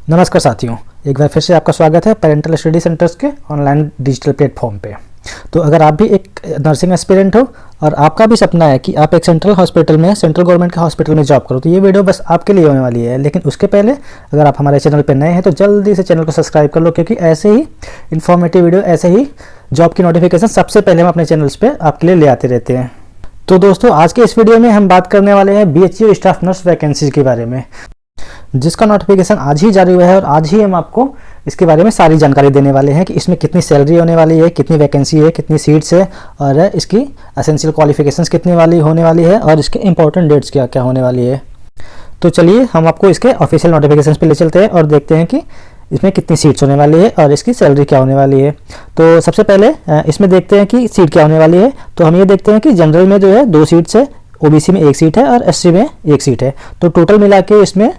नमस्कार साथियों, एक बार फिर से आपका स्वागत है पेरेंटल स्टडी सेंटर्स के ऑनलाइन डिजिटल प्लेटफॉर्म पे। तो अगर आप भी एक नर्सिंग एस्पिरेंट हो और आपका भी सपना है कि आप एक सेंट्रल हॉस्पिटल में, सेंट्रल गवर्नमेंट के हॉस्पिटल में जॉब करो, तो ये वीडियो बस आपके लिए होने वाली है। लेकिन उसके पहले अगर आप हमारे चैनल पर नए हैं तो जल्दी से चैनल को सब्सक्राइब कर लो, क्योंकि ऐसे ही इन्फॉर्मेटिव वीडियो, ऐसे ही जॉब की नोटिफिकेशन सबसे पहले हम अपने चैनल्स पर आपके लिए ले आते रहते हैं। तो दोस्तों, आज के इस वीडियो में हम बात करने वाले हैं BHU स्टाफ नर्स वैकेंसीज के बारे में, जिसका नोटिफिकेशन आज ही जारी हुआ है और आज ही हम आपको इसके बारे में सारी जानकारी देने वाले हैं कि इसमें कितनी सैलरी होने वाली है, कितनी वैकेंसी है, कितनी सीट्स है और इसकी एसेंशियल क्वालिफिकेशंस कितनी होने वाली है और इसके इंपॉर्टेंट डेट्स क्या क्या होने वाली है। तो चलिए हम आपको इसके ऑफिशियल नोटिफिकेशन पे ले चलते हैं और देखते हैं कि इसमें कितनी सीट्स होने वाली है और इसकी सैलरी क्या होने वाली है। तो सबसे पहले इसमें देखते हैं कि सीट क्या होने वाली है। तो हम ये देखते हैं कि जनरल में जो है 2 सीट्स है, OBC में 1 सीट है और SC में 1 सीट है। तो टोटल मिला के इसमें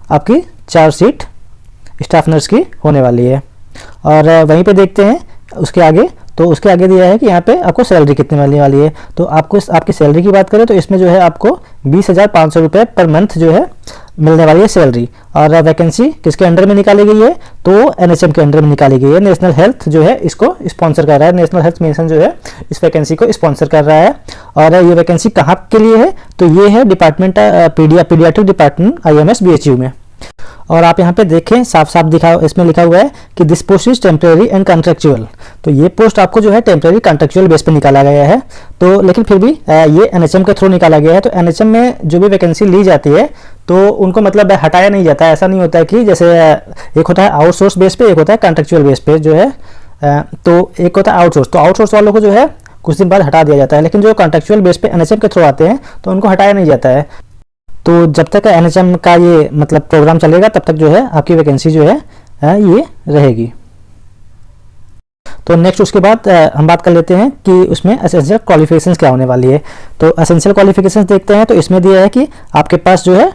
आपकी 4 सीट स्टाफ नर्स की होने वाली है। और वहीं पे देखते हैं उसके आगे, तो उसके आगे दिया है कि यहाँ पे आपको सैलरी कितने मिलने वाली है। तो आपको आपकी सैलरी की बात करें तो इसमें जो है आपको 20,500 रुपये पर मंथ जो है मिलने वाली है सैलरी। और वैकेंसी किसके अंडर में निकाली गई है, तो NHM के अंडर में निकाली गई है। नेशनल हेल्थ जो है इसको स्पॉन्सर कर रहा है, नेशनल हेल्थ मिशन जो है इस वैकेंसी को स्पॉन्सर कर रहा है। और ये वैकेंसी कहाँ के लिए है, तो ये है department paediatric department IMS BHU में। और आप यहाँ पे देखें साफ साफ इसमें लिखा हुआ है कि this post is temporary and contractual. तो ये पोस्ट आपको जो है टेम्परेरी कॉन्ट्रेक्चुअल बेस पे निकाला गया है। तो लेकिन फिर भी ये NHM के थ्रू निकाला गया है। तो NHM में जो भी वैकेंसी ली जाती है तो उनको मतलब हटाया नहीं जाता है। ऐसा नहीं होता है कि जैसे एक होता है आउटसोर्स बेस पे, एक होता है कॉन्ट्रेक्चुअल बेस पे जो है। तो एक होता है आउटसोर्स, तो आउटसोर्स वालों को जो है कुछ दिन बाद हटा दिया जाता है। लेकिन जो कॉन्ट्रेक्चुअल बेस पे NHM के थ्रू आते हैं तो उनको हटाया नहीं जाता है। तो जब तक NHM का ये मतलब प्रोग्राम चलेगा तब तक जो है आपकी वैकेंसी जो है ये रहेगी। तो नेक्स्ट उसके बाद हम बात कर लेते हैं कि उसमें एसेंशियल क्वालिफिकेशंस क्या होने वाली है। तो एसेंशियल क्वालिफिकेशंस देखते हैं। तो इसमें दिया है कि आपके पास जो है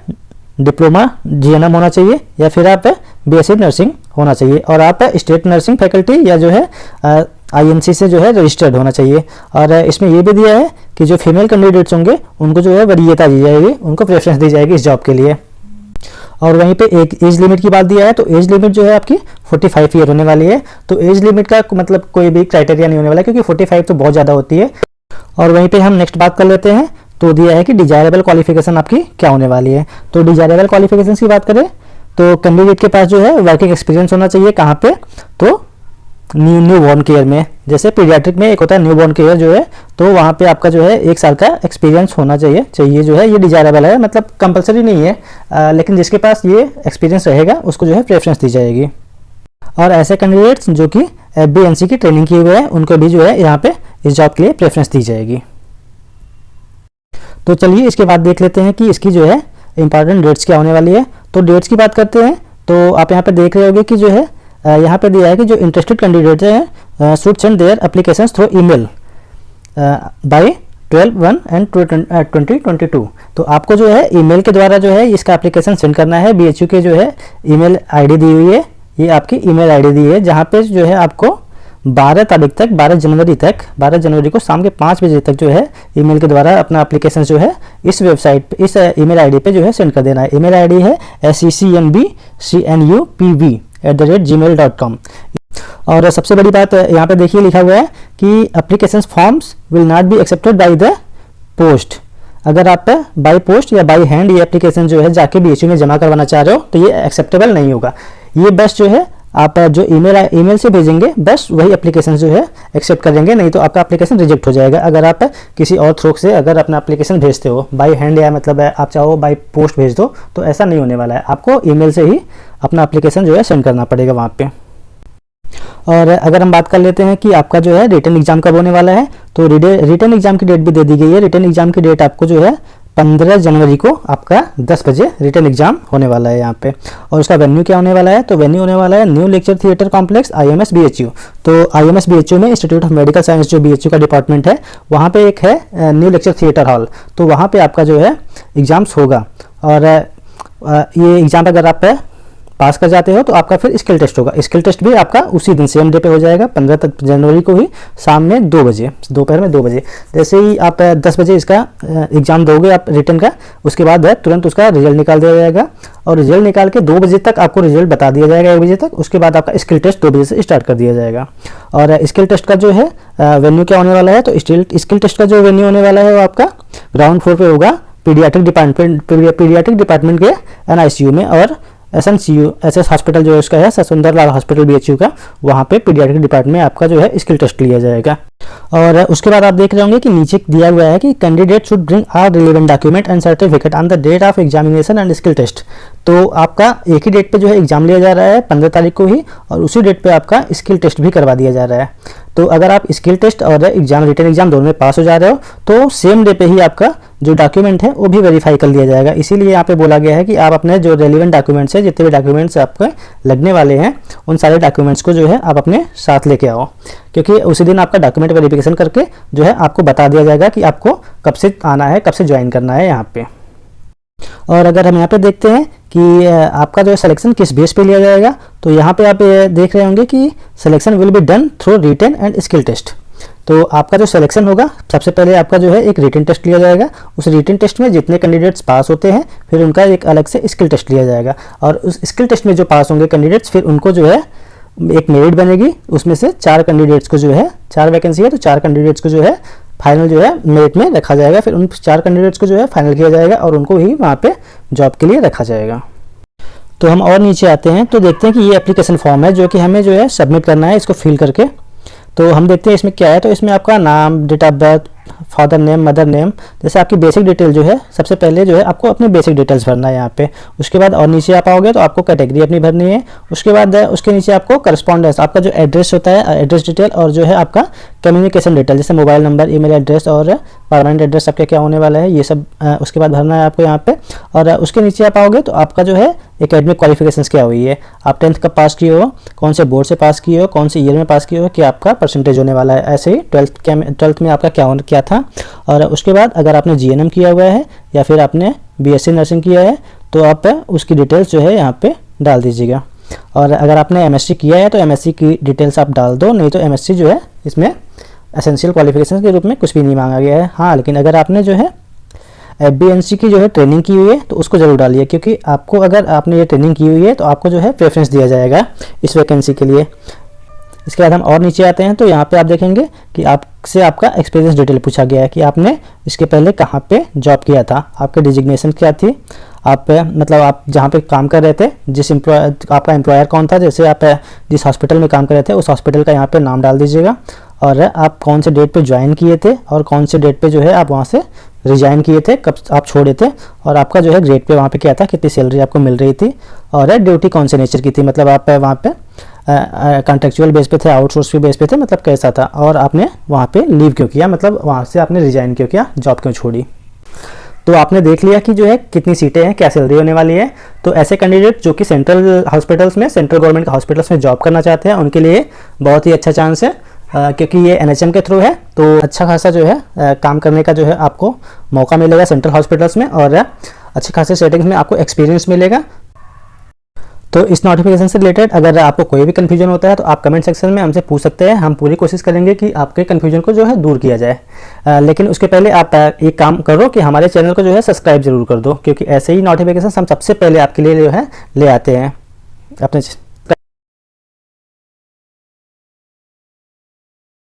डिप्लोमा GNM होना चाहिए या फिर आप BSc नर्सिंग होना चाहिए और आप स्टेट नर्सिंग फैकल्टी या जो है INC से जो है रजिस्टर्ड होना चाहिए। और इसमें ये भी दिया है कि जो फीमेल कैंडिडेट्स होंगे उनको जो है वरीयता दी जाएगी, उनको प्रेफरेंस दी जाएगी इस जॉब के लिए। और वहीं पे एक एज लिमिट की बात दिया है। तो एज लिमिट जो है आपकी 45 ईयर होने वाली है। तो एज लिमिट का मतलब कोई भी क्राइटेरिया नहीं होने वाला, क्योंकि 45 तो बहुत ज़्यादा होती है। और वहीं पे हम नेक्स्ट बात कर लेते हैं। तो दिया है कि डिजायरेबल क्वालिफिकेशन आपकी क्या होने वाली है। तो डिजायरेबल क्वालिफिकेशन की बात करें तो कैंडिडेट के पास जो है वर्किंग एक्सपीरियंस होना चाहिए। कहाँ पे, तो न्यू बॉर्न केयर में। जैसे पीडियाट्रिक में एक होता है न्यू बॉर्न केयर जो है, तो वहाँ पे आपका जो है 1 साल का एक्सपीरियंस होना चाहिए जो है। ये डिजायरेबल है, मतलब कंपलसरी नहीं है, लेकिन जिसके पास ये एक्सपीरियंस रहेगा उसको जो है प्रेफरेंस दी जाएगी। और ऐसे कैंडिडेट्स जो कि FBNC की ट्रेनिंग किए हुए हैं उनको भी जो है यहाँ पे इस जॉब के लिए प्रेफरेंस दी जाएगी। तो चलिए इसके बाद देख लेते हैं कि इसकी जो है इंपॉर्टेंट डेट्स क्या होने वाली है। तो डेट्स की बात करते हैं। तो आप यहाँ पे देख रहे होंगे कि जो है यहाँ पे दिया है कि जो इंटरेस्टेड कैंडिडेट्स हैं should send their applications through email by 12/1 and 2022। तो आपको जो है ईमेल के द्वारा जो है इसका एप्लीकेशन सेंड करना है। BHU के जो है ईमेल ID दी हुई है, ये आपकी ईमेल ID दी है, जहाँ पे जो है आपको 12 तारीख तक, 12 जनवरी को शाम के 5 बजे तक जो है ईमेल के द्वारा अपना एप्लीकेशन जो है इस वेबसाइट पे, इस ईमेल ID पे जो है सेंड कर देना है। ईमेल ID है SECNBCNUPV@gmail.com। और सबसे बड़ी बात यहाँ पे देखिए लिखा हुआ है कि application forms will not be accepted by the post. अगर आप बाय पोस्ट या बाय हैंड ये एप्लीकेशन जो है जाके BHU में जमा करवाना चाह रहे हो तो ये एक्सेप्टेबल नहीं होगा। ये बस जो है आप जो ईमेल से भेजेंगे बस वही एप्लीकेशन जो है एक्सेप्ट करेंगे, नहीं तो आपका एप्लीकेशन रिजेक्ट हो जाएगा। अगर आप किसी और थ्रू से अगर अपना एप्लीकेशन भेजते हो बाय हैंड या मतलब आप चाहो बाय पोस्ट भेज दो, तो ऐसा नहीं होने वाला है। आपको ईमेल से ही अपना एप्लीकेशन जो है सेंड करना पड़ेगा वहाँ पे। और अगर हम बात कर लेते हैं कि आपका जो है रिटन एग्जाम कब होने वाला है, तो रिटन एग्जाम की डेट भी दे दी गई है। रिटन एग्जाम की डेट आपको जो है 15 जनवरी को आपका 10 बजे रिटन एग्जाम होने वाला है यहाँ पे। और उसका वेन्यू क्या होने वाला है, तो वेन्यू होने वाला है new lecture theatre complex IMS BHU। तो IMS BHU में इंस्टीट्यूट ऑफ मेडिकल साइंस जो BHU का डिपार्टमेंट है वहाँ पे एक है न्यू लेक्चर थिएटर हॉल। तो वहाँ पे आपका जो है एग्जाम्स होगा। और ये एग्जाम अगर आप पास कर जाते हो तो आपका फिर स्किल टेस्ट होगा। स्किल टेस्ट भी आपका उसी दिन सेम डे पे हो जाएगा, 15 जनवरी को ही शाम में 2 बजे, दोपहर में 2 बजे। जैसे ही आप 10 बजे इसका एग्ज़ाम दोगे आप रिटन का, उसके बाद तुरंत उसका रिजल्ट निकाल दिया जाएगा और रिजल्ट निकाल के 2 बजे तक आपको रिजल्ट बता दिया जाएगा, 1 बजे तक। उसके बाद आपका स्किल टेस्ट 2 बजे से स्टार्ट कर दिया जाएगा। और स्किल टेस्ट का जो है वेन्यू क्या होने वाला है, तो स्किल टेस्ट का जो वेन्यू होने वाला है वो आपका ग्राउंड फ्लोर पे होगा, पीडियाट्रिक डिपार्टमेंट के NICU में, और SNCU SS हॉस्पिटल जो है उसका है सुंदरलाल हॉस्पिटल BHU का, वहाँ पे पीडियाट्रिक डिपार्टमेंट में आपका जो है स्किल टेस्ट लिया जाएगा। और उसके बाद आप देख रहे होंगे कि नीचे दिया हुआ है कि candidate should bring are relevant document and certificate on the date of examination and skill test. तो आपका एक ही डेट पे जो है एग्जाम लिया जा रहा है 15 तारीख को ही, और उसी डेट पे आपका स्किल टेस्ट भी करवा दिया जा रहा है। तो अगर आप स्किल टेस्ट और एग्जाम रिटन एग्जाम दोनों में पास हो जा रहे हो तो सेम डे पे ही आपका जो डॉक्यूमेंट है वो भी वेरीफाई कर लिया जाएगा। इसीलिए यहाँ पे बोला गया है कि आप अपने जो रेलिवेंट डॉक्यूमेंट्स है, जितने भी डॉक्यूमेंट्स आपके लगने वाले हैं, उन सारे डॉक्यूमेंट्स को जो है आप अपने साथ लेके आओ, क्योंकि उसी दिन आपका डॉक्यूमेंट वेरिफिकेशन करके जो है आपको बता दिया जाएगा कि आपको कब से आना है, कब से ज्वाइन करना है यहाँ पे। और अगर हम यहाँ पे देखते हैं कि आपका जो सिलेक्शन किस बेस पे लिया जाएगा, तो यहाँ पे आप देख रहे होंगे कि selection will be done through written and skill test. तो आपका जो सिलेक्शन होगा, सबसे पहले आपका जो है एक रिटन टेस्ट लिया जाएगा। उस रिटन टेस्ट में जितने कैंडिडेट्स पास होते हैं फिर उनका एक अलग से स्किल टेस्ट लिया जाएगा, और उस स्किल टेस्ट में जो पास होंगे कैंडिडेट्स फिर उनको जो है एक मेरिट बनेगी, उसमें से 4 कैंडिडेट्स को जो है, 4 वैकेंसी है तो 4 कैंडिडेट्स को जो है फाइनल जो है मेरिट में रखा जाएगा। फिर उन 4 कैंडिडेट्स को जो है फाइनल किया जाएगा और उनको ही वहाँ पे जॉब के लिए रखा जाएगा। तो हम और नीचे आते हैं तो देखते हैं कि ये एप्लीकेशन फॉर्म है जो कि हमें जो है सबमिट करना है, इसको फिल करके। तो हम देखते हैं इसमें क्या है, तो इसमें आपका नाम, date of birth, father name, mother name, जैसे आपकी बेसिक डिटेल जो है, सबसे पहले जो है आपको अपनी बेसिक डिटेल्स भरना है यहाँ पे। उसके बाद और नीचे आप आओगे तो आपको कैटेगरी अपनी भरनी है। उसके बाद उसके नीचे आपको करस्पॉन्डेंस, आपका जो एड्रेस होता है, एड्रेस डिटेल, और जो है आपका कम्युनिकेशन डिटेल, जैसे मोबाइल नंबर, ईमेल एड्रेस और परमानेंट एड्रेस आपका क्या होने वाला है, ये सब उसके बाद भरना है आपको यहाँ पे। और उसके नीचे आप आओगे तो आपका जो है एकेडमिक क्वालिफिकेशंस क्या हुई है, आप 10th कब पास किए हो, कौन से बोर्ड से पास किए हो, कौन से ईयर में पास किए हो, क्या आपका परसेंटेज होने वाला है। ऐसे ही 12th में आपका क्या था। और उसके बाद अगर आपने GNM किया हुआ है या फिर आपने BSc नर्सिंग किया है तो आप उसकी डिटेल्स जो है यहाँ पे डाल दीजिएगा। और अगर आपने MSc किया है तो MSc की डिटेल्स आप डाल दो, नहीं तो MSc जो है इसमें एसेंशियल क्वालिफिकेशन के रूप में कुछ भी नहीं मांगा गया है। हाँ, लेकिन अगर आपने जो है FBNC की जो है ट्रेनिंग की हुई है तो उसको जरूर डालिए, क्योंकि आपको अगर आपने ये ट्रेनिंग की हुई है तो आपको जो है प्रेफरेंस दिया जाएगा इस वैकेंसी के लिए। इसके बाद हम और नीचे आते हैं तो यहाँ पे आप देखेंगे कि आपसे आपका एक्सपीरियंस डिटेल पूछा गया है कि आपने इसके पहले कहाँ पे जॉब किया था, आपके डिजिग्नेशन क्या थी, आप मतलब आप जहाँ पे काम कर रहे थे, आपका एम्प्लॉयर कौन था, जैसे आप जिस हॉस्पिटल में काम कर रहे थे उस हॉस्पिटल का यहाँ पे नाम डाल दीजिएगा, और आप कौन से डेट पे ज्वाइन किए थे और कौन से डेट पे जो है आप वहाँ से रिजाइन किए थे, कब आप छोड़े थे, और आपका जो है ग्रेड पे वहाँ पे क्या था, कितनी सैलरी आपको मिल रही थी, और ड्यूटी कौन से नेचर की थी, मतलब आप वहाँ पे कॉन्ट्रेक्चुअल बेस पे थे, आउटसोर्स बेस पे थे, मतलब कैसा था, और आपने वहाँ पे लीव क्यों किया, मतलब वहाँ से आपने रिजाइन क्यों किया, जॉब क्यों छोड़ी। तो आपने देख लिया कि जो है कितनी सीटें हैं, क्या सैलरी होने वाली है। तो ऐसे कैंडिडेट जो कि सेंट्रल हॉस्पिटल्स में, सेंट्रल गवर्नमेंट के हॉस्पिटल्स में जॉब करना चाहते हैं उनके लिए बहुत ही अच्छा चांस है, क्योंकि ये NHM के थ्रू है तो अच्छा खासा जो है काम करने का जो है आपको मौका मिलेगा सेंट्रल हॉस्पिटल्स में, और अच्छे खासे सेटिंग्स में आपको एक्सपीरियंस मिलेगा। तो इस नोटिफिकेशन से रिलेटेड अगर आपको कोई भी कन्फ्यूजन होता है तो आप कमेंट सेक्शन में हमसे पूछ सकते हैं, हम पूरी कोशिश करेंगे कि आपके कन्फ्यूजन को जो है दूर किया जाए। लेकिन उसके पहले आप एक काम करो कि हमारे चैनल को जो है सब्सक्राइब जरूर कर दो, क्योंकि ऐसे ही नोटिफिकेशन हम सबसे पहले आपके लिए जो है ले आते हैं अपने